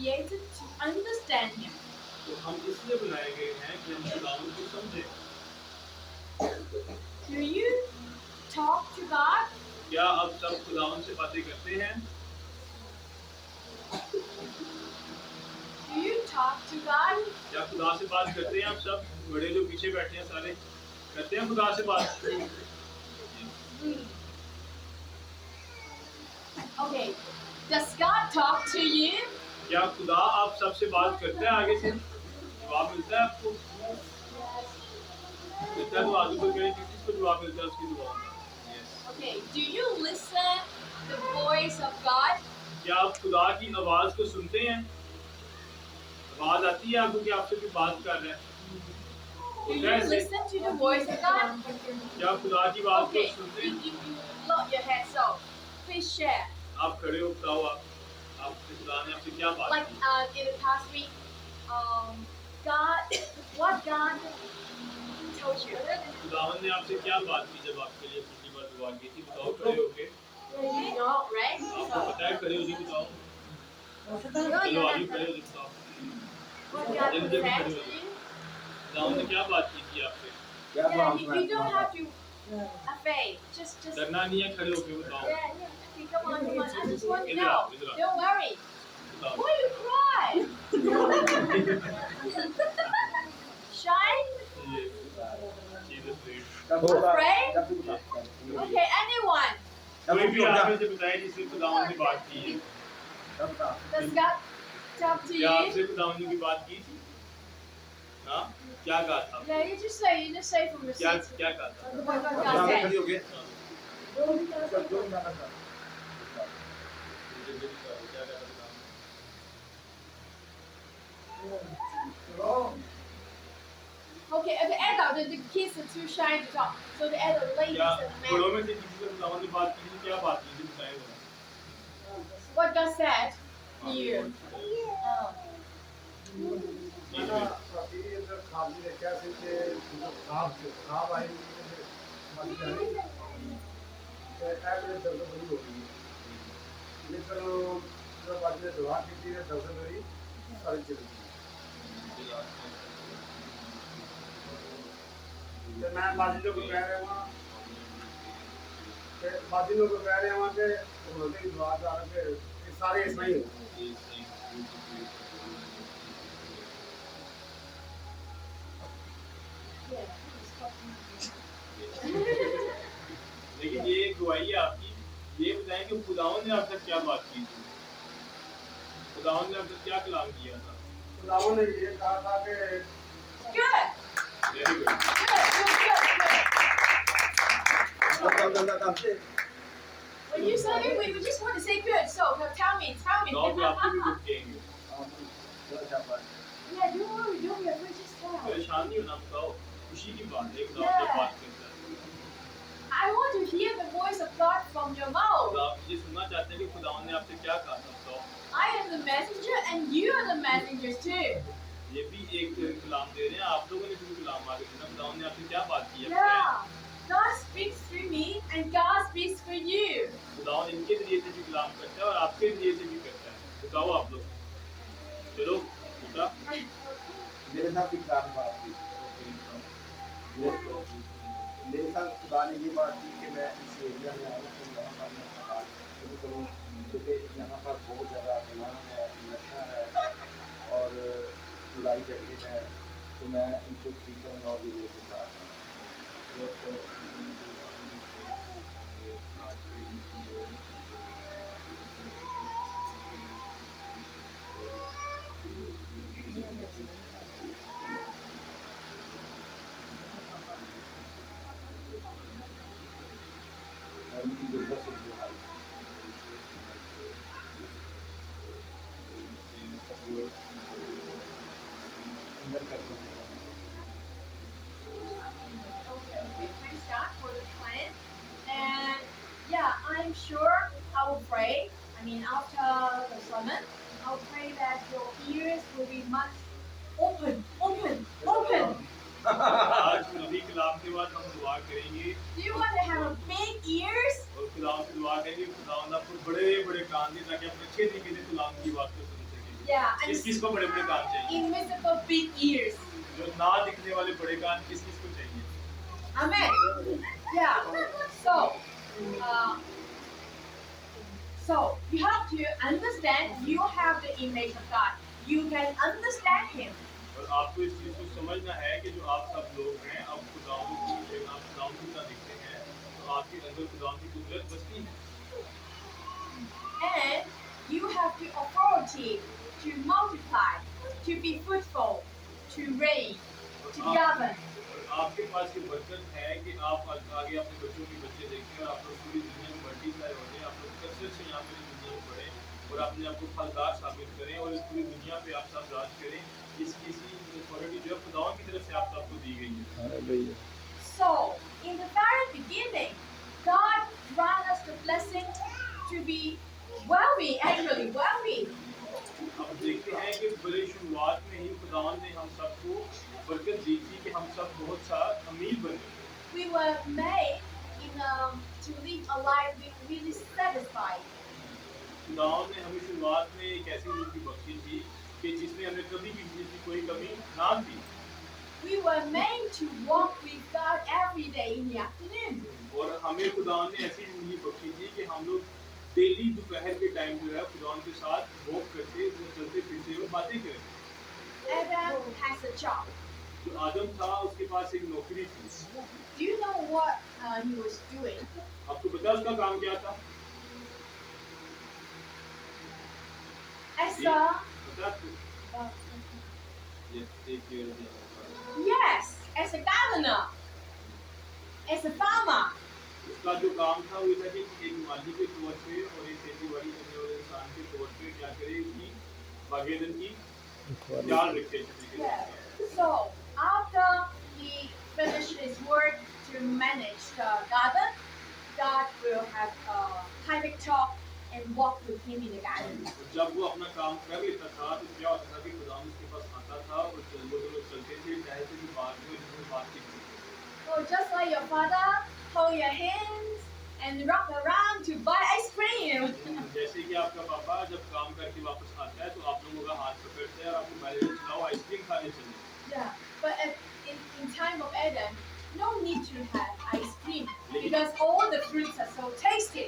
created to understand Him. तो हम इसलिए बनाए गए हैं कि हम खुदावंद को समझें। Do you talk to God? क्या आप सब खुदावंद से बातें करते हैं? Do you talk to God? क्या खुदा से बात करते हैं आप सब? बड़े जो पीछे बैठे हैं सारे करते हैं खुदा से बात? Okay. Does God talk to you? क्या खुदा आप सबसे बात करते हैं आगे से? जवाब मिलता है आपको? मिलता है तो आगे को करें किसको जवाब मिलता है उसकी दुआ में? Okay. Do you listen the voice of God? क्या आप खुदा की आवाज को सुनते हैं? आवाज आती है आपको कि आपसे कोई बात कर रहा है? Do you listen to the voice of God? क्या आप खुदा की आवाज को Okay. सुनते You, हैं? you, you lock your head. So, please share. आप खड़े हो बताओ आपसे खुदा ने आपसे क्या बात Like की? in the past week, God, what God told you? खुदावन ने आपसे क्या बात की जब आपके लिए पिछली बार दुआ की थी? बताओ खड़े होके। You know, right? आपको पता है खड़े होके बताओ। चलो आगे खड़े होके बताओ। What God जल्दी said खड़े to हो जाओ। you? खुदावन ने क्या बात की थी आपसे? Yeah, you don't have to afraid. Just. डरना नहीं है, खड़े होके बताओ। Yeah. Okay, come on. I just want to इधर आओ, know. इधर आओ। Don't worry. बताओ। Why you cry? Shy? ये Jesus name। Afraid? Okay, anyone. कोई भी आपने से बताया जिससे खुदावन ने बात की है? Does God talk to क्या you? आपसे खुदावन ने की बात की थी? हाँ? क्या कहा था? Yeah, you just say from your क्या seat. क्या कहा था? What God said. Okay, the adult, the kids are too shy to talk. So the adult ladies क्या and the बड़ों men. में से किसी से खुदावन ने बात की थी? क्या बात की थी? बताएं जरा। What God said to you. मैं बाजिलों को कह रहा हूँ कि उन्होंने दुआ डाला कि सारे इसमें ही लेकिन ये एक गवाही है आपकी। ये बताएं कि खुदावन ने आपसे क्या बात की थी? खुदावन ने आपसे क्या कलाम किया था? खुदावन ने ये कहा था कि Good. Very good. Good. When you say it, we just want to say good. So tell me. गाँव पे आपको भी गुड कहेंगे। Yeah, don't worry, just tell. परेशान नहीं होना, बताओ। खुशी की बात है, खुदा आपसे बात करता है। I want to hear the voice of God from your mouth. खुदा आप ये सुनना चाहते हैं कि खुदावन ने आपसे क्या कहा था? बताओ। I am the messenger and you are the messengers too. ये भी एक कलाम दे रहे हैं, आप लोगों ने भी कलाम आगे देना। खुदावन ने आपसे क्या बात की है? Yeah. God speaks through me and God speaks for you. खुदावन इनके जरिए से भी कलाम करता है और आपके जरिए से भी करता है। बताओ आप लोग। चलो बेटा। मेरे साथ भी बात की मेरे साथ खुदा ने ये बात की कि मैं इस एरिया में आऊँ तो यहाँ पर मैं समाज शुरू करूँ क्योंकि यहाँ पर बहुत ज़्यादा गुनाह है, नशा है और लड़ाई झगड़े है, तो मैं इनको ठीक करूँगा और ये लेके चाहता हूँ। Okay, thanks God for the plan. And yeah, I'm sure I will pray. I mean, after the sermon, I'll pray that your ears will be much open. आज नबी कलाम के बाद हम दुआ करेंगे Do you want to have a big ears? और खुदावन से दुआ करेंगे खुदावन आपको बड़े बड़े कान दे ताकि आप अच्छे तरीके से कलाम की बात को सुन सकें। Yeah, and किस किस को बड़े बड़े कान चाहिए? invisible big ears. जो ना दिखने वाले बड़े कान किस किस को चाहिए? Amen. Yeah. So, uh, so you have to understand you have the image of God. You can understand Him. और आपको इस चीज को समझना है कि जो आप सब लोग हैं, आप खुदावंद की आप खुदावंद की तरह दिखते हैं, तो आपके अंदर खुदावंद की कुदरत बसती है। And you have the authority to multiply, to be fruitful, to reign, to govern. और आपके पास ये बरकत है कि आप आगे अपने बच्चों के बच्चे देखें और आप लोग पूरी दुनिया में मल्टीप्लाई हो जाए, आप लोग कसरत से यहाँ पे दुनिया में बढ़े और अपने आप को फलदार साबित करें और इस पूरी दुनिया पे आप सब राज करें। इसी अथॉरिटी जो है खुदावंद की तरफ से आप सबको दी गई है। Hallelujah. So, in the very beginning, God granted us the blessing to be wealthy, actually wealthy. अब देखते हैं कि बड़े शुरुआत में ही खुदावंद ने हम सबको बरकत दी थी कि हम सब बहुत सा अमीर बने। We were made to live a life being really satisfied. खुदावंद ने हमें शुरुआत में एक ऐसी जिंदगी बख्शी थी कि जिसमें हमें कभी किसी की कोई कमी ना थी। We were made to walk with God every day in the afternoon. और हमें खुदावंद ने ऐसी जिंदगी बख्शी थी कि हम लोग डेली दोपहर के टाइम जो है खुदावंद के साथ वॉक करते, वो चलते फिरते और बातें करते। Adam has a job. जो आदम था उसके पास एक नौकरी थी। Do you know what he was doing? आपको पता है उसका काम क्या था? As a पता है? Yes, take care of the- yes, as a gardener, as a farmer. उसका जो काम था वो था कि एक माली के तौर पे और एक खेतीबाड़ी करने वाले इंसान के तौर पे क्या करे, उसकी बागेदन की ख्याल रखे। Yeah. So after he finished his work to manage the garden, God will have a private talk and walk with him in the garden. जब वो अपना काम कर लेता था तो क्या होता था कि खुदा उसके पास आता था और वो दोनों चलते थे, टहलते थे, बाद में उन्होंने बातचीत की। So just like your father, hold your hands and rock around to buy ice cream. जैसे कि आपका पापा जब काम करके वापस आता है तो आप लोगों का हाथ पकड़ते हैं और आपको पहले चलाओ आइसक्रीम खाने चले। Yeah, but in time of Adam, no need to have ice cream because all the fruits are so tasty.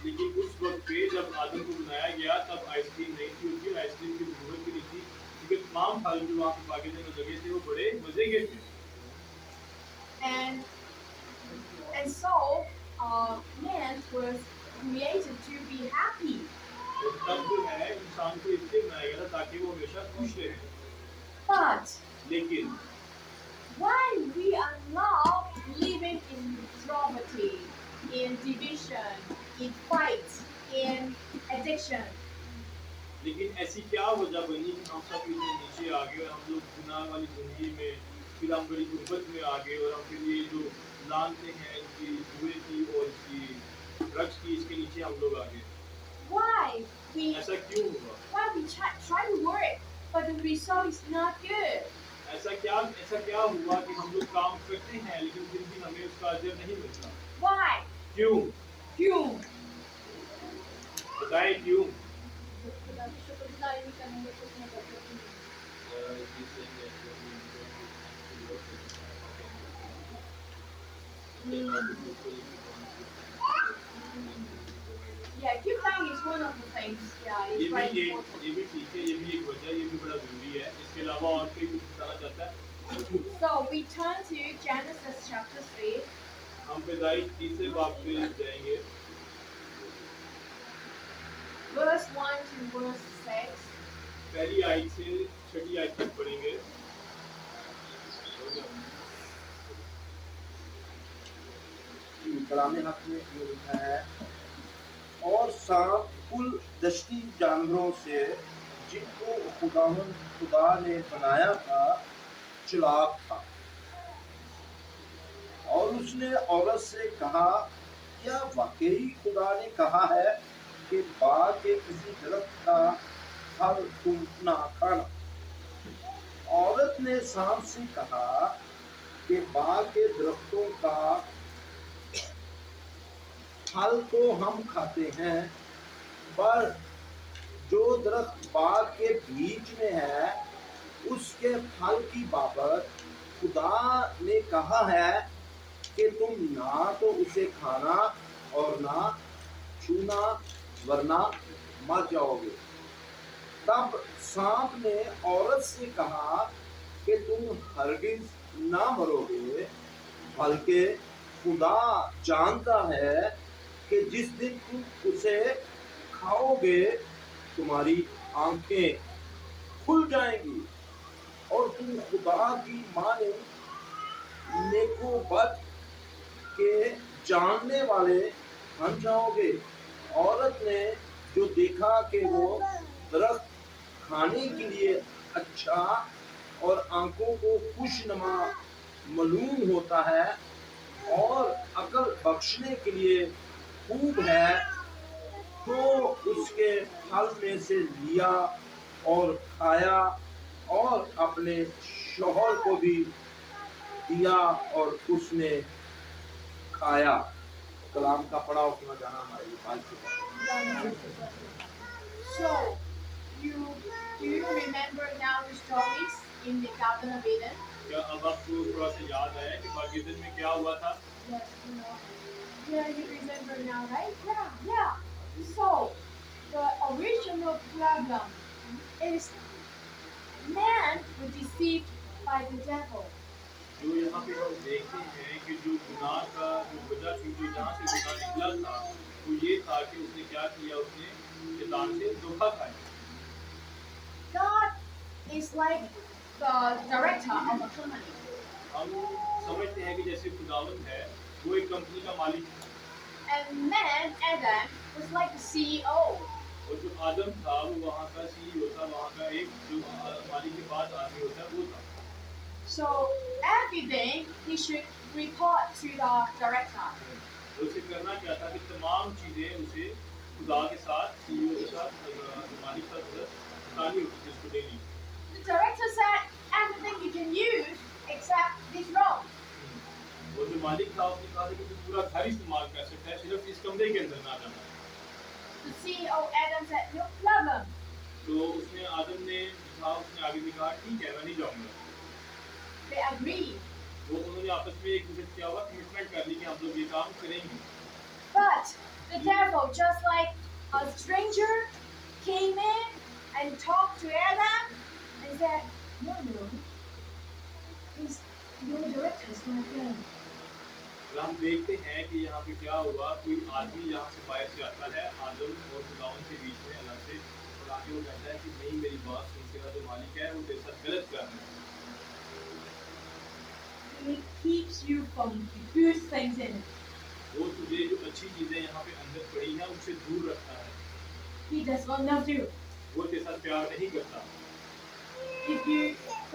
लेकिन उस वक्त पे जब आदम को बनाया गया तब आइसक्रीम नहीं थी, उसकी आइसक्रीम की जरूरत भी नहीं थी क्योंकि तमाम फल जो वहाँ पे बागीचे में लगे थे वो बड़े मजे के थे। And so man was created to be happy. और तब जो है इंसान को इसलिए बनाया गया था ताकि वो हमेशा खुश रहे। But लेकिन why we are now living in poverty, in division, in fight, in addiction? लेकिन ऐसी क्या वजह बनी कि हम सब इतने नीचे आ गए और हम लोग गुनाह वाली जिंदगी में फिर हम बड़ी गुर्बत में आ गए और हम फिर ये जो लानते हैं इसकी जुए की और इसकी ड्रग्स की इसके नीचे हम लोग आ गए। Why we ऐसा क्यों हुआ? try to work, but the result is not good? ऐसा क्या हुआ कि हम लोग काम करते हैं लेकिन फिर भी हमें उसका अजर नहीं मिलता? Why? क्यों? क्यों? बताएं क्यों? Yeah, keep time is one of the things. Yeah, ये it's भी very एक important. ये भी ठीक है, ये भी एक वजह, ये भी बड़ा जरूरी है। इसके अलावा और कोई कुछ बताना चाहता है? So we turn to Genesis chapter 3. हम पैदाइश तीसरे बाब पे जाएंगे, Verse 1 to verse 6. पहली आयत से छठी आयत तक पढ़ेंगे। कलाम हक में ये लिखा है, और सांप कुल दश्ती जानवरों से जिनको खुदा ने बनाया था चालाक था, और उसने औरत से कहा, क्या वाकई खुदा ने कहा है कि बाग के किसी दरख्त का फल तुम ना खाना? औरत ने सांप से कहा कि बाग के दरख्तों का फल तो हम खाते हैं, पर जो दरख्त बाग के बीच में है उसके फल की बाबत खुदा ने कहा है कि तुम ना तो उसे खाना और ना छूना वरना मर जाओगे। तब सांप ने औरत से कहा कि तुम हरगिज ना मरोगे, बल्कि खुदा जानता है कि जिस दिन तुम उसे खाओगे तुम्हारी आंखें खुल जाएंगी और तुम खुदा की माने नेको बद के जानने वाले बन जाओगे। औरत ने जो देखा कि वो दरख्त खाने के लिए अच्छा और आंखों को खुशनुमा मालूम होता है और अकल बख्शने के लिए खूब है, तो उसके फल में से लिया और खाया और अपने शौहर को भी दिया और उसने खाया। कलाम का पढ़ा उतना जाना हमारे लिए फालतू है। So, do you remember now the stories in the Garden of Eden? क्या अब आपको थोड़ा सा याद आया कि बाग ईदन में क्या हुआ था? Yes, you know. Yeah, you remember now, right? Yeah. So, the original problem is man was deceived by the devil. जो यहाँ पे हम देखते हैं कि जो गुनाह का जो वजह थी, जो जहाँ से गुनाह निकला था, वो ये था कि उसने क्या किया, उसने शैतान से धोखा खाया। God is like the director of a company. हम समझते हैं कि जैसे खुदावंद है, वो एक कंपनी का मालिक है, And man, Adam, was like the CEO. और जो आदम था वो वहाँ का CEO था, वहाँ का एक जो मालिक के बाद आदमी होता है वो था। So everything he should report to the director. तो उसे करना क्या था कि तमाम चीजें उसे खुदा के साथ, CEO के साथ, मालिक के साथ बतानी होती थी उसको daily. The director said everything you can use except this room. वो जो मालिक था उसने कहा था कि तू पूरा घर इस्तेमाल कर सकता है, सिर्फ इस कमरे के अंदर ना जाना। The CEO Adam said no problem. तो उसने आदम ने कहा, उसने आगे भी कहा ठीक है मैं नहीं जाऊंगा। They agreed. वो उन्होंने आपस में एक दूसरे से क्या हुआ, कमिटमेंट कर ली कि हम लोग ये काम करेंगे। But the devil, just like a stranger, came in and talked to Adam and said, no, he's your director is my friend. और हम देखते हैं कि यहाँ पे क्या हुआ, कोई आदमी यहाँ से बाहर से आता है आदम और खुदावन के बीच में अलग से, और आगे वो कहता है कि नहीं मेरी बात सुन, तेरा जो मालिक है वो तेरे साथ गलत कर रहा है। He keeps you from the good things in it. वो तुझे जो अच्छी चीजें यहाँ पे अंदर पड़ी हैं उनसे दूर रखता है। He does not love you. वो तेरे साथ प्यार नहीं करता। If you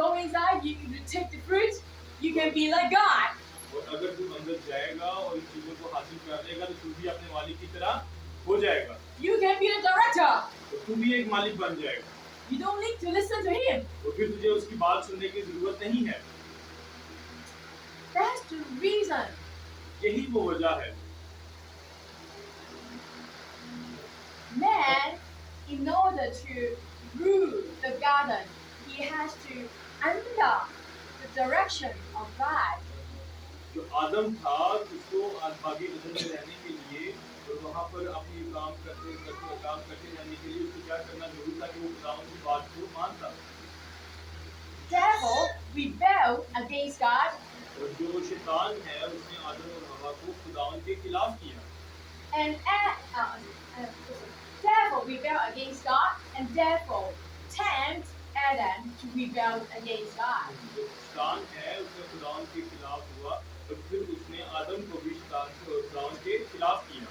go inside, you take the fruit, you can be like God. और अगर तू अंदर जाएगा और इन चीजों को हासिल कर लेगा तो तू भी अपने मालिक की तरह हो जाएगा। You can be the director. तो तू भी एक मालिक बन जाएगा। You don't need to listen to him. और फिर तुझे उसकी बात सुनने की जरूरत नहीं है। That's the reason. यही वो वजह है। Man, in order to rule the garden, he has to under the direction of God. जो आदम था उसको बागी ईदन में रहने के लिए और वहाँ पर अपनी काम करते रहने के लिए उसको क्या करना जरूरी था कि वो खुदावंद की बात को मानता। Devil rebelled against God, और जो शैतान है उसने आदम और हवा को खुदावंद के खिलाफ किया। and devil rebelled against God, and therefore tempt Adam to rebel against God. जो शैतान है उसने खुदावंद के खिलाफ हुआ और फिर उसने आदम को भी खुदावंद के खिलाफ किया।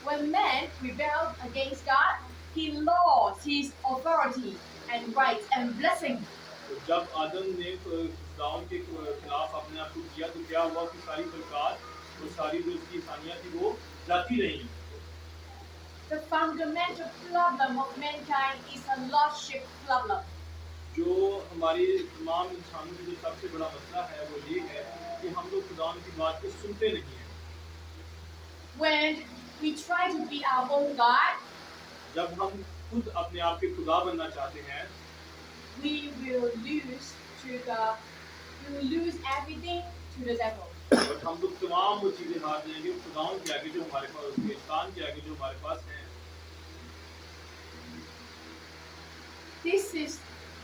When man rebelled against God, he lost his authority and rights and blessing. तो जब आदम ने खुदावंद के खिलाफ अपने आप को किया तो क्या हुआ कि सारी सरकार और सारी जो उसकी इंसानियत थी वो जाती रही। The fundamental problem of mankind is a lordship problem. जो हमारे तमाम इंसानों की जो सबसे बड़ा मसला है वो ये है कि हम लोग खुदावंद की बात को सुनते नहीं हैं। When we try to be our own God, जब हम खुद अपने आप के खुदा बनना चाहते हैं, we will lose to the we will lose everything to the devil. और हम लोग तमाम वो चीजें हार जाएंगे खुदाउन के आगे जो हमारे पास, उसके इंसान के आगे जो हमारे पास है। This is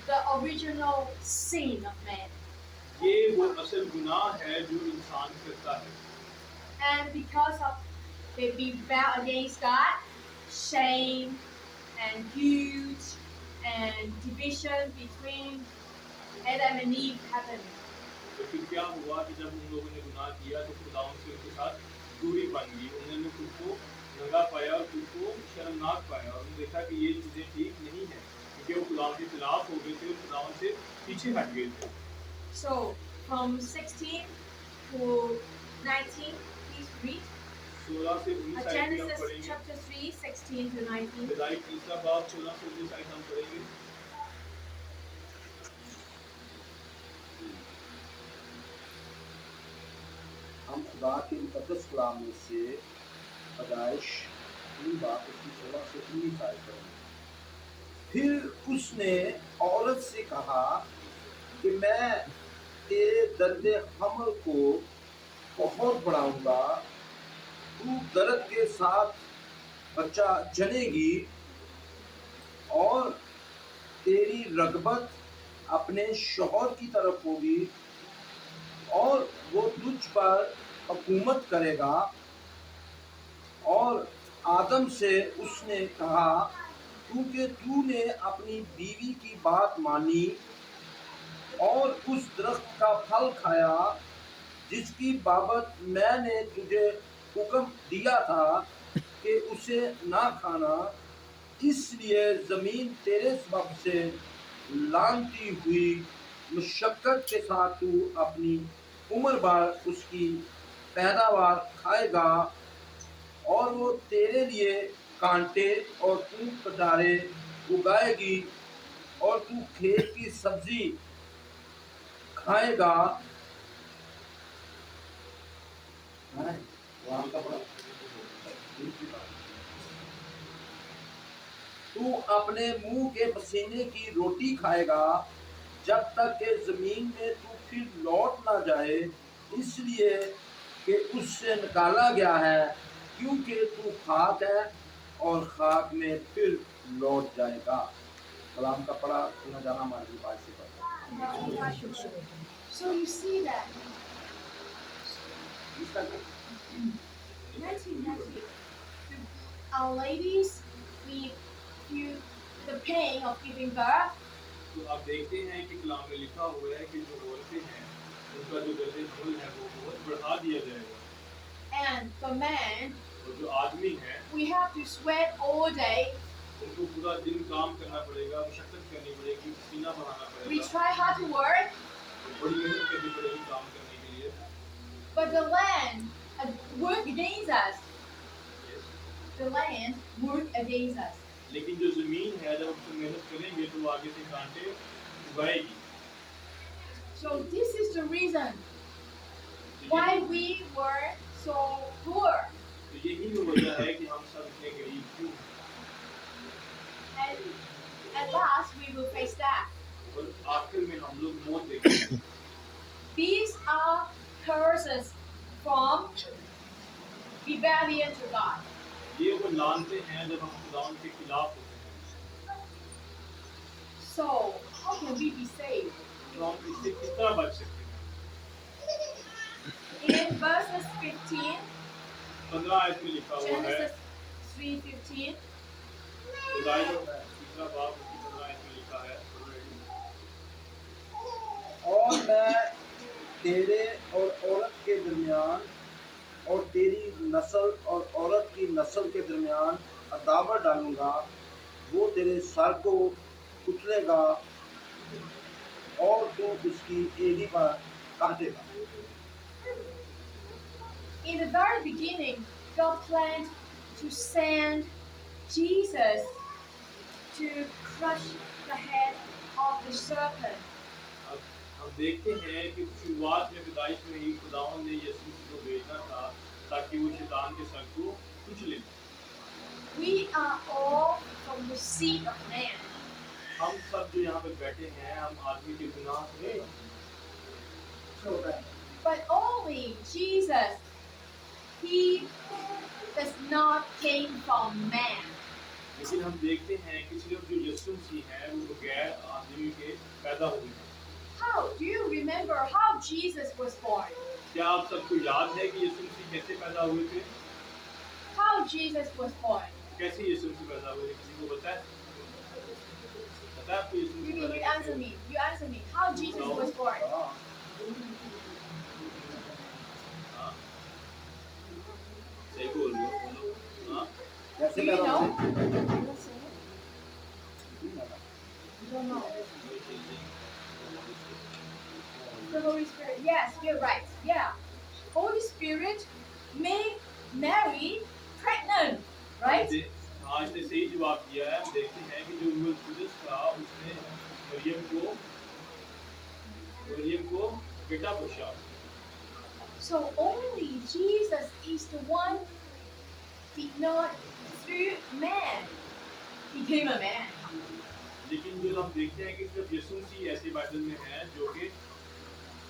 the original sin of man. ये वो असल गुनाह है जो इंसान करता है, And because of they rebel against God, shame and guilt and division between Adam and Eve happened. तो फिर क्या हुआ कि जब उन लोगों ने गुनाह किया तो खुदाउन से उनके साथ दूरी बन गई, उन्होंने खुद को नंगा पाया और खुद को शर्मनाक पाया, और उन्होंने देखा कि ये चीजें ठीक नहीं है क्योंकि वो खुदाउन के खिलाफ हो गए थे और खुदाउन से पीछे हट गए थे। So from 16 to 19, please read 16 से 19 आयत हम Genesis पढ़ेंगे। chapter 3, 16 to 19. हिदायत तीसरा बाब 16 से 19 आयत हम पढ़ेंगे। हम खुदा के मुकद्दस कलाम में से पैदाइश बात उसकी 16 से 19 आयत पढ़ेंगे। फिर उसने औरत से कहा कि मैं तेरे दर्द हमल को बहुत बढ़ाऊंगा, तू दर्द के साथ बच्चा जनेगी और तेरी रगबत अपने शौहर की तरफ होगी और वो तुझ पर हुकूमत करेगा। और आदम से उसने कहा, क्योंकि तूने अपनी बीवी की बात मानी और उस दरख्त का फल खाया जिसकी बाबत मैंने तुझे हुक्म दिया था कि उसे ना खाना, इसलिए ज़मीन तेरे सबब से लानती हुई मुशक्क़त के साथ तू अपनी उम्र भर उसकी पैदावार खाएगा, और वो तेरे लिए कांटे और तू कटारे उगाएगी और तू खेत की सब्जी खाएगा। तू अपने मुंह के पसीने की रोटी खाएगा जब तक कि जमीन में तू फिर लौट ना जाए, इसलिए कि उससे निकाला गया है, क्योंकि तू खाक है और खाक में फिर लौट जाएगा। कलाम का पढ़ा सुना जाना हमारी बात से पढ़ा। So you see that इसका 1990, our ladies, we feel the pain of giving birth, तो आप देखते हैं कि कलाम में लिखा हुआ है कि जो औरतें हैं उनका जो दर्द हमल है वो बहुत बढ़ा दिया जाएगा, and the man, और जो आदमी है we have to sweat all day. उनको पूरा दिन काम करना पड़ेगा, मशक्कत करनी पड़ेगी, पसीना बहाना We पड़ेगा, try hard to work, बड़ी मेहनत करनी पड़ेगी काम करने के लिए। but the land work against us. The land work against us. लेकिन जो जमीन है जब हम मेहनत करेंगे तो वो आगे से कांटे उगाएगी। So this is the reason तो why we were so poor. यही वो वजह है कि हम सब इतने गरीब क्यों हैं। And at last we will face death. और आखिर में हम लोग मौत देखेंगे। These are curses from rebellion to God. ये वो लानते हैं जब हम खुदावन के खिलाफ होते हैं। So how can we be saved? तो हम इससे किस तरह बच सकते हैं? In verses 15, 15 आयत में लिखा हुआ है, Genesis 3:15, हिदायत तीसरा बाब उसकी 15 आयत में लिखा है, और मैं तेरे और औरत के दरमियान और तेरी नस्ल और औरत की नस्ल के दरमियान अदावत डालूंगा, वो तेरे सर को कुचलेगा और तू उसकी एड़ी पर काटेगा। in the very beginning, God planned to send Jesus to crush the head of the serpent. अब हम देखते हैं कि शुरुआत में हिदायत में ही खुदावन ने यीशु को भेजना था ताकि वो शैतान के सर को कुचले। We are all from the seed of man. हम सब जो यहाँ पे बैठे हैं हम आदमी के गुनाह से children. But only Jesus, he does not came from man. लेकिन हम देखते हैं कि सिर्फ जो यीशु मसीह है वो बगैर आदमी के पैदा हुए हैं। How do you remember how Jesus was born? क्या आप सबको याद है कि यीशु मसीह कैसे पैदा हुए थे? How Jesus was born? कैसे यीशु मसीह पैदा हुए? किसी को पता है? पता है आपको यीशु You, मसीह you पैदा answer कैसे me. You answer me. How Jesus No. was born? हाँ, हाँ? सही बोल रहे हो बोलो। हाँ? कैसे Do you पैदा know? हुए? You don't know. The Holy Spirit. Yes, you're right. Yeah. Holy Spirit made Mary pregnant, right? हाँ इसने सही जवाब दिया है। हम देखते हैं कि जो रूह कुदस था उसने मरियम को बेटा बख्शा। So only Jesus is the one did not through man became a man. लेकिन जो हम देखते हैं कि सिर्फ यीशु मसीह ऐसे बाइबल में हैं जो कि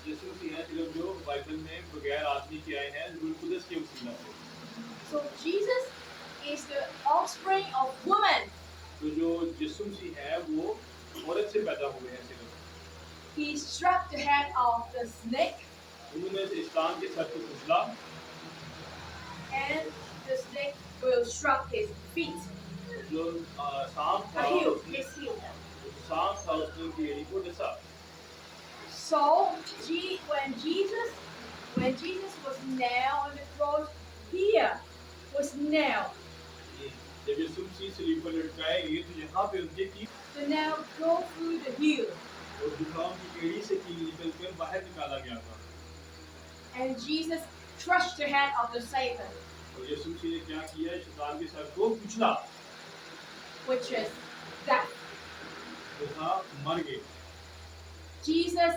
यीशु मसीह हैं सिर्फ जो बाइबल में बगैर आदमी के आए हैं रूह कुदस के वसीला से। So Jesus is the offspring of woman. तो जो यीशु मसीह है वो औरत से पैदा हुए हैं सिर्फ। He struck the head of the snake, उन्होंने इस्लाम के सर को कुचला and the snake will struck his feet. जो सांप था Heel, his heel. उसने उनकी एड़ी को डसा। So when Jesus was nailed on the cross, here was nailed. जब यीशु मसीह सलीब पर लटकाए गए तो यहाँ पे उनके की The nail go through the heel, और जुकाम की एड़ी से कील निकलकर बाहर निकाला गया था। and Jesus crushed the head of the Satan, और यीशु मसीह ने क्या किया? शैतान के सर को कुचला। which is death. वो था मर गए। Jesus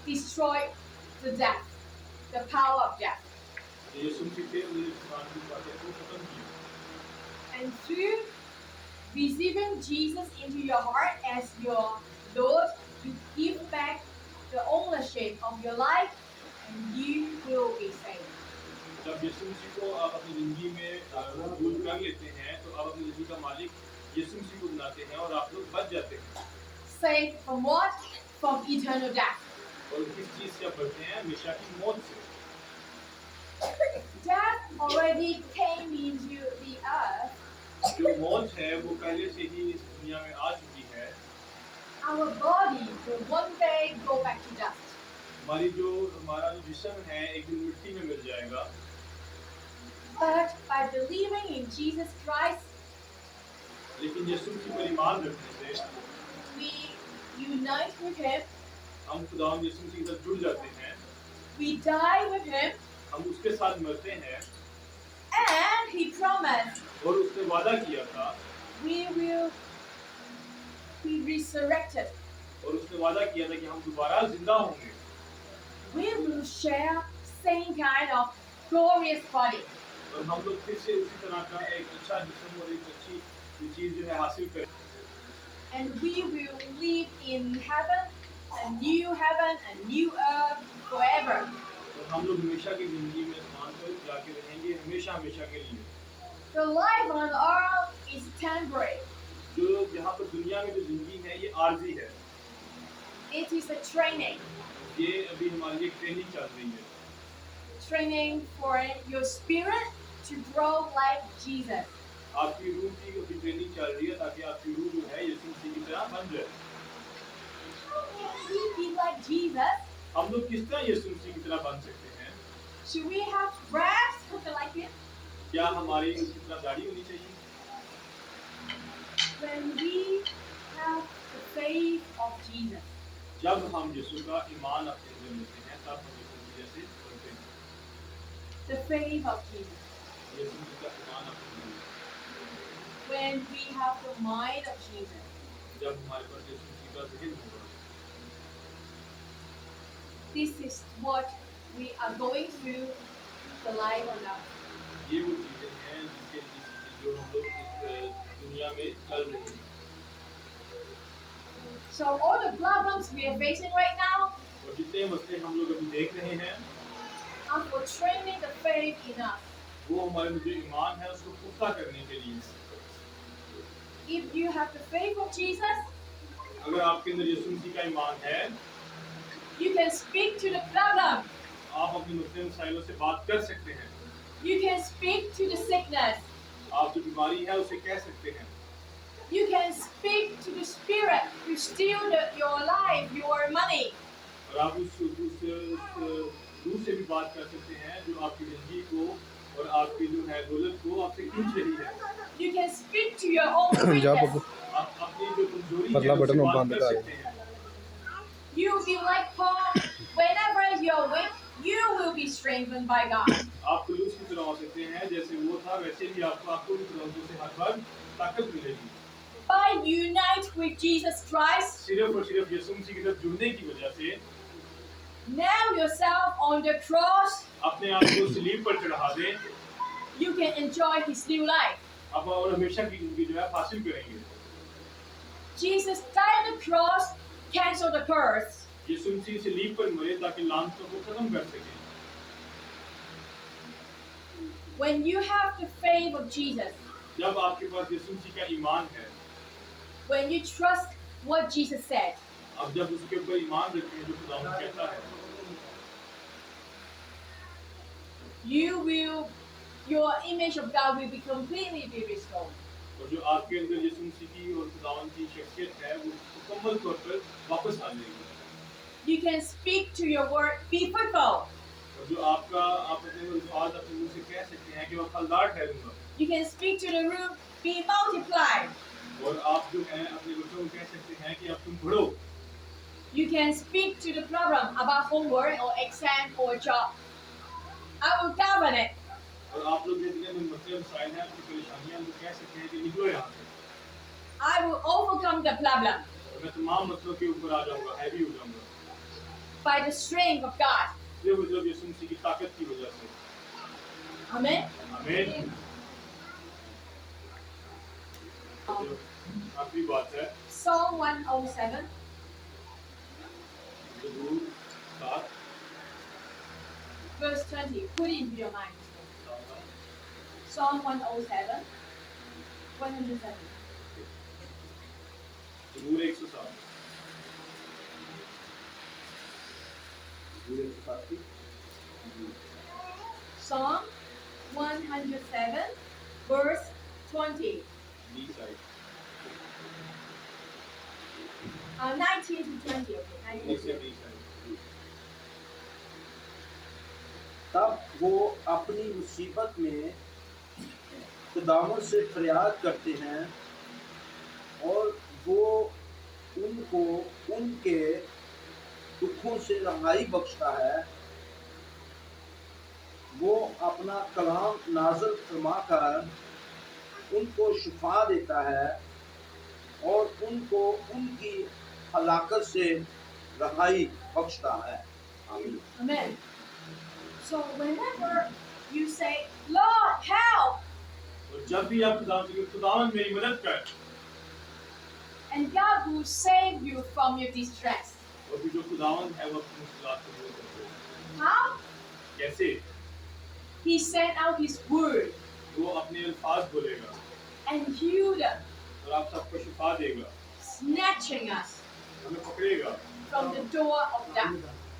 destroyed the death, the power of death. तो यीशु मसीह थे उन्होंने शैतान की ताकत को खत्म किया। And through receiving Jesus into your heart as your Lord, you give back the ownership of your life and you will be saved. जब यीशु मसीह को आप अपनी जिंदगी में कबूल कर लेते हैं तो आप अपनी जिंदगी का मालिक यीशु मसीह को बनाते हैं और आप लोग बच जाते हैं। Saved from what? From eternal death. और किस चीज से आप बचते हैं? हमेशा की मौत से। Death already came into the earth. जो मौत है वो पहले से ही इस दुनिया में आ चुकी है। Our body will one day go back to dust. हमारा जो जिस्म है एक दिन मिट्टी में मिल जाएगा। But by believing in Jesus Christ, लेकिन यीशु मसीह पर ईमान रखने से we unite with Him, हम खुदावंद यीशु मसीह के साथ जुड़ जाते हैं। we die with Him, हम उसके साथ मरते हैं and He promised और उसने वादा किया था we will be resurrected. और उसने वादा किया था कि हम दोबारा जिंदा होंगे। We will share same kind of glorious body. और हम लोग फिर से उसी तरह का एक अच्छा जिस्म और एक अच्छी चीज जो है हासिल करें। And we will live in heaven, a new heaven, a new earth, forever. और हम लोग हमेशा की जिंदगी में आसमान पर जाके रहेंगे हमेशा हमेशा के लिए। The life on earth is temporary. जो यहाँ पर दुनिया में जो जिंदगी है ये आर्जी है। It is a training. ये अभी हमारे लिए ट्रेनिंग चल रही है। Training for your spirit to grow like Jesus. आपकी रूह की अभी ट्रेनिंग चल रही है ताकि आपकी रूह जो है यीशु मसीह की तरह बन जाए। How can we be like Jesus? हम लोग किस तरह यीशु मसीह की तरह बन सकते हैं? Should we have breasts like him? क्या हमारी उसकी तरह दाढ़ी होनी चाहिए? When we have the faith of Jesus. जब हम यीशु का ईमान अपने अंदर लेते हैं तब हम यीशु मसीह जैसे बनते हैं। The faith of Jesus. यीशु मसीह का ईमान अपने अंदर When we have the mind of Jesus. जब हमारे पास यीशु मसीह का ज़हन होगा। This is what we are going through the life on earth. ये वो चीजें हैं जो हम लोग इस दुनिया में चल रही है। So all the problems we are facing right now और जितने मसले हम लोग अभी देख रहे हैं are for training the faith in us. वो हमारे में जो ईमान है उसको पुख्ता करने के लिए। If you have the faith of Jesus, अगर आपके अंदर यीशु मसीह का ईमान है, you can speak to the problem. आप अपने मसले मसाइलों से बात कर सकते हैं। You can speak to the sickness. आप जो बीमारी है उसे कह सकते हैं। You can speak to the spirit who steal your life, your money. और आप उस रूह से भी बात कर सकते हैं जो आपकी जिंदगी को और आपकी जो है दौलत को आपसे खींच रही है। You can speak to your own weakness. आप अपनी जो कमजोरी है पतला उससे बटन बात बंद कर कर। सकते हैं। You will be like Paul. Whenever you're weak, you will be strengthened by God. आप पौलुस की तरह हो सकते हैं, जैसे वो था वैसे ही आपको भी तरह से हर बार ताकत मिलेगी। By unite with Jesus Christ, सिर्फ और सिर्फ यीशु मसीह के साथ जुड़ने की वजह से nail yourself on the cross, अपने आप को सलीब पर चढ़ा दें, you can enjoy His new life. आप और हमेशा की जिंदगी जो है हासिल करेंगे। Jesus died on the cross, cancel the curse. यीशु मसीह सलीब पर मरे ताकि लानतों को खत्म कर सके। When you have the faith of Jesus, जब आपके पास यीशु मसीह का ईमान है, when you trust what Jesus said, अब जब उसके ऊपर ईमान रखते हैं जो खुदा कहता है, your image of God will be completely be restored. और जो आपके अंदर यीशु मसीह की और खुदावन की शख्सियत है वो मुकम्मल तौर पर वापस आ जाएगी। You can speak to your word, be fruitful. और जो आप अपने अल्फाज अपने मुंह से कह सकते हैं कि मैं फलदार ठहरूंगा। You can speak to the room, be multiplied. और आप जो है अपने बच्चों को कह सकते हैं कि अब तुम बढ़ो। You can speak to the problem about homework or exam or job. I will govern it. और आप लोग जितने में मसले मसाइल हैं आपकी परेशानियां हम कह सकते हैं कि निकलो यहाँ से। I will overcome the problem और मैं तमाम मसलों के ऊपर आ जाऊंगा, हैवी हो जाऊंगा। by the strength of God. ये मतलब यीशु मसीह की ताकत की वजह से। Amen. आमीन। आखिरी बात है Psalm 107, ज़बूर 7 verse 20. Put it into your mind. Psalm 107, 107. ज़बूर 107 पूरे साथी Psalm 107, verse 20. Beside 19 to 20. Okay, 19 से to 20. B side. तब वो अपनी मुसीबत में खुदावंद से फरियाद करते हैं और वो उनको उनके दुखों से रहाई बख्शता है। वो अपना कलाम नाज़िल फरमा कर उनको शिफा देता है और उनको उनकी हलाकत से रहाई बख्शता है। आमीन। Amen. So whenever you say, Lord, help, और जब भी आप खुदावन मेरी मदद कर, and God will save you from your distress. और फिर जो खुदावन है वो अपनी मुश्किलात को दूर करते हैं। How? कैसे? He sent out His word वो अपने अल्फाज बोलेगा and healed us, और आप सबको शिफा देगा, snatching us हमें पकड़ेगा from the door of death.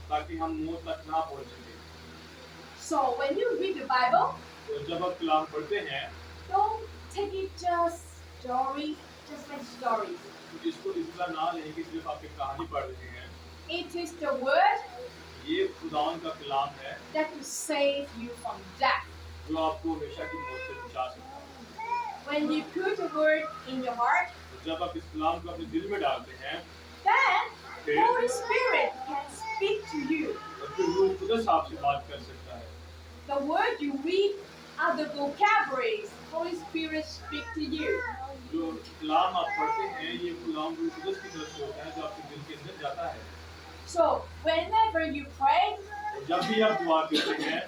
ताकि हम मौत तक ना पहुंच सके। So when you read the Bible, तो जब आप कलाम पढ़ते हैं don't take it just stories, just like stories. तो इसको इस तरह ना लें कि सिर्फ आप एक कहानी पढ़ रहे हैं। It is the word ये खुदावन का कलाम है that will save you from death. जो आपको हमेशा की मौत से बचा सकता है। When you put the word in your heart, तो जब आप इस कलाम को अपने दिल में डालते हैं then Holy Spirit can speak to you. और फिर रूह खुदा आपसे बात कर सकता है। The word you read are the vocabularies Holy Spirit speak to you. जो कलाम आप पढ़ते हैं ये कलाम रूह खुदा की तरफ से होता है जो आपके दिल के अंदर जाता है। So whenever you pray, और जब भी आप दुआ करते हैं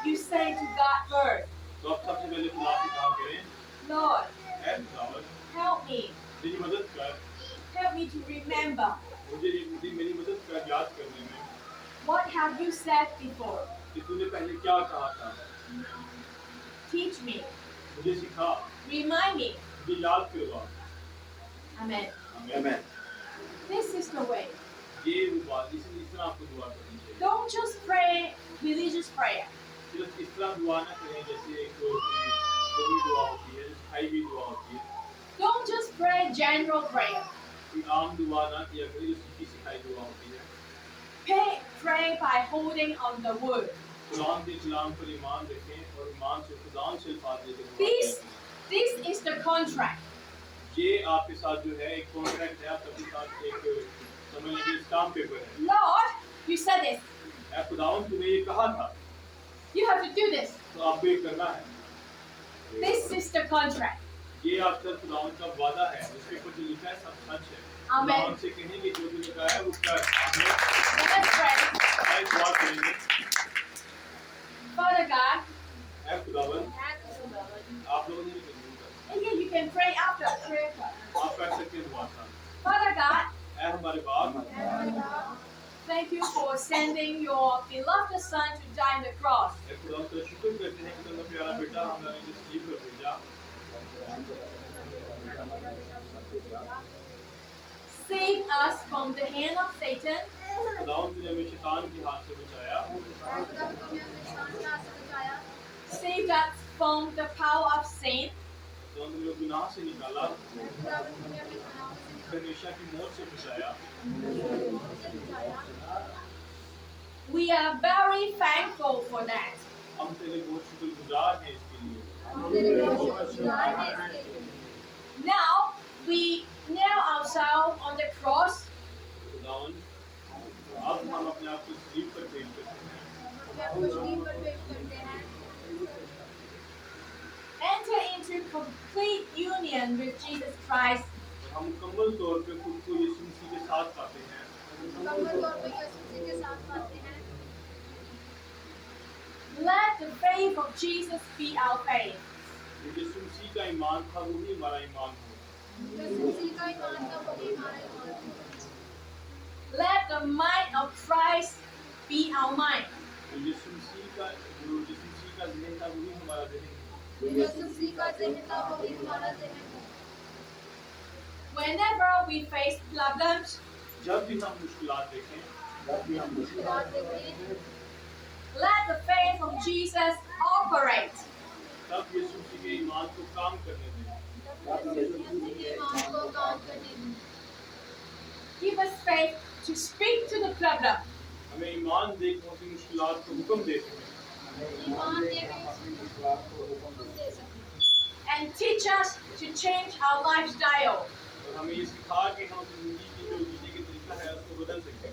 you say to God first, तो आप सबसे पहले खुदा से कहा करें, Lord, ऐ खुदावन help me. मेरी मदद कर, Help me to remember. मेरी मदद कर याद करने में What have you said before? कि तूने पहले क्या कहा था। Teach me. मुझे सिखा, Remind me. मुझे याद करवा। Amen. Amen. This is the way. ये बात इस तरह आपको दुआ करनी चाहिए। Don't just pray religious prayer. सिर्फ इस तरह दुआ ना करें जैसे एक कोई दुआ होती है, सिखाई हुई दुआ होती है। Don't just pray general prayer. कोई आम दुआ ना किया करें जो सीखी सिखाई दुआ होती है। Pray by holding on the word. Quran के कलाम पर ईमान रखें और ईमान से खुदान से अल्फाज लेकर दुआ This करें। is the contract. ये आपके साथ जो है एक कॉन्ट्रैक्ट है, आपके साथ एक समझ लीजिए स्टाम्प पेपर है। Lord, you said this. ऐ खुदावन तूने ये कहा था, You have to do this. तो आपको ये करना है। This is the contract. ये आपका खुदावन का वादा है, उसके ऊपर जो लिखा है सब सच है। Amen. खुदावन से कहें कि जो तूने कहा है वो कर। आमीन। So let's pray. आइए दुआ करेंगे। Father God, ऐ खुदावन आप लोगों ने भी कबूल कर। and yeah, you can pray after prayer. आप कर सकते हैं दुआ का। Father God, ऐ हमारे बाप, thank you for sending your beloved Son to die on the cross. ऐ खुदावन तेरा शुक्र करते हैं कि तेरा प्यारा बेटा हमारे लिए सलीब पर भेजा। Save us from the hand of Satan. खुदावन तूने हमें शैतान के हाथ से बचाया। Save us from the power of sin. खुदावन तूने हमें गुनाह से निकाला, हमेशा की मौत से बचाया। We are very thankful for that. हम तेरे बहुत शुक्रगुजार हैं इसके लिए। Now we nail ourselves on the cross खुदावन अब हम अपने आप को सलीब पर पेश करते हैं। enter into complete union with Jesus Christ. और हम मुकम्मल तौर पे खुद को यीशु मसीह के साथ पाते हैं। Let the faith of Jesus be our faith. जो यीशु मसीह का ईमान था वही हमारा ईमान हो। Let the mind of Christ be our mind. जो यीशु मसीह का ज़हन था वही हमारा ज़हन हो। Whenever we face problems, जब भी हम मुश्किलात देखें, let the faith of Jesus operate. तब यीशु मसीह के ईमान को काम करने दें। Give us faith to speak to the problem. हमें ईमान दे कि हम अपनी मुश्किलात को हुक्म दे सकें And teach us to change our lifestyle. और हमें ये सिखा कि हम अपनी ज़िंदगी की जो जीने का तरीका है उसको बदल सकें।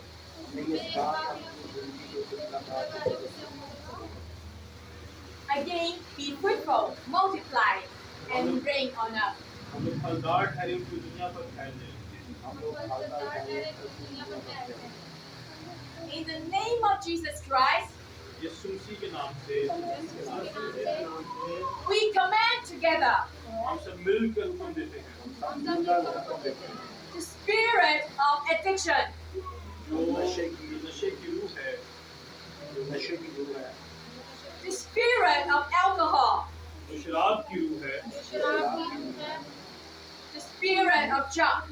Again, be fruitful, multiply, and reign on us. हमें फलदार ठहरे हुए दुनिया पर फैलने। In the name of Jesus Christ, यीशु मसीह के नाम से we command together हम सब मिलकर हुक्म देते हैं the spirit of addiction, जो नशे की रूह है, the spirit of alcohol, जो शराब की रूह है, the spirit of junk,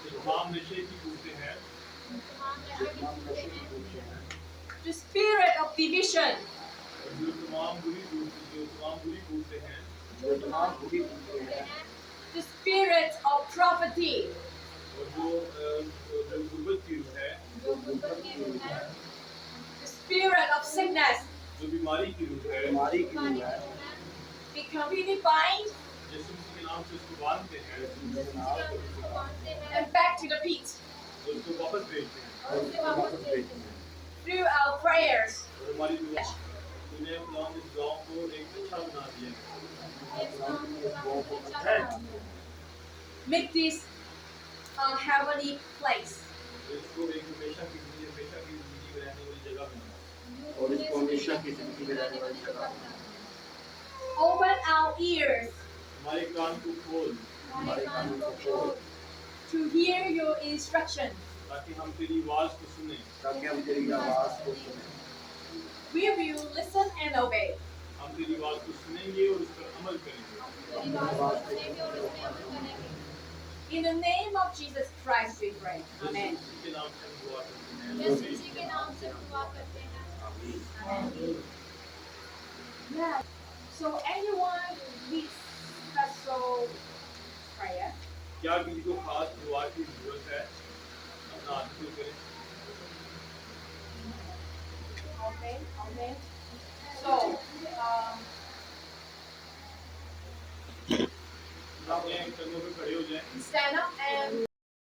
जो तमाम नशे की बूते हैं, the spirit of division, जो तमाम बुरी बूते हैं, the spirit of poverty, और जो गुर्बत की रूह है, the spirit of sickness, जो बीमारी की रूह है, we completely bind यीशु मसीह के नाम से उसको बांधते हैं and back to the pit और उसको वापस भेजते हैं through our prayers. और हमारी दुआ तूने खुदा इस गांव को एक अच्छा बना दिया Make this a heavenly place. तो इसको एक हमेशा की जिंदगी में रहने वाली जगह बना। और इसको हमेशा की जिंदगी में रहने वाली जगह। Open our ears हमारे कान को खोल हमारे कानों को खोल to hear your instruction. ताकि हम तेरी आवाज को सुने। ताकि हम तेरी आवाज को सुनें। We will listen and obey. हम तेरी आवाज को सुनेंगे और उस पर अमल करेंगे। अपनी आवाज को सुनेंगे। In the name of Jesus Christ we pray. Amen. यीशु के नाम से हम दुआ करते हैं। यीशु मसीह के नाम से दुआ करते हैं। आमीन। Amen. Yeah. So anyone needs special prayer? क्या किसी को खास दुआ की जरूरत है? अपना हाथ खुल करें। Okay. Okay. So अपने कंधों पे खड़े हो जाएं। stand up and